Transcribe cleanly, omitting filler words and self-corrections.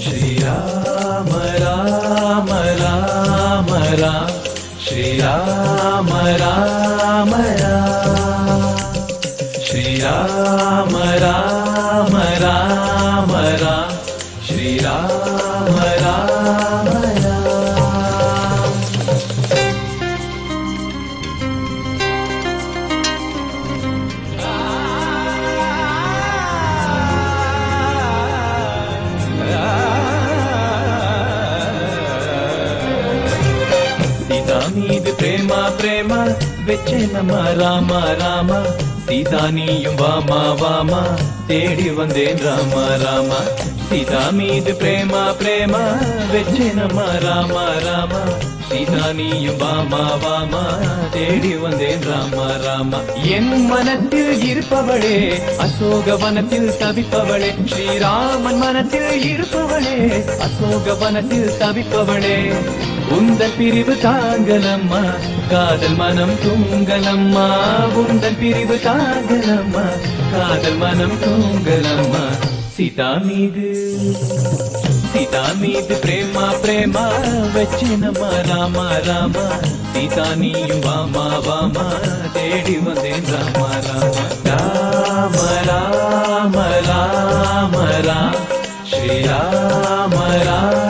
श्रीराम राम राम राम श्रीराम राम राम श्रीराम राम राम राम श्रीराम राम राम। சீதாமீது பிரேமா பிரேமா வெச்சேனம்மா ராமா ராமா சீதானியும் வாமா வாமா தேடி வந்தேன் ராமா ராமா சீதாமீது பிரேமா பிரேமா வெச்சேனம்மா ராமா ராமா சீதானியும் வாமா வாமா தேடி வந்தேன் ராமா ராமா என் மனத்தில் இருப்பவளே அசோக வனத்தில் தவிப்பவளே ஸ்ரீராமன் மனத்தில் இருப்பவளே அசோக வனத்தில் தவிப்பவளே உந்தன் பிரிவு தாங்கலம்மா காதல் மனம் தூங்கலம்மா உந்தன் பிரிவு தாங்கலம்மா காதல் மனம் தூங்கலம்மா சீதா மீது பிரேமா பிரேமா வச்சேனம்மா ராமா ராமா சீதா நீயும் வாமா வாமா தேடி வந்தேன் ராமா ராமா ராம ராம ராம ராம ஸ்ரீராம ராம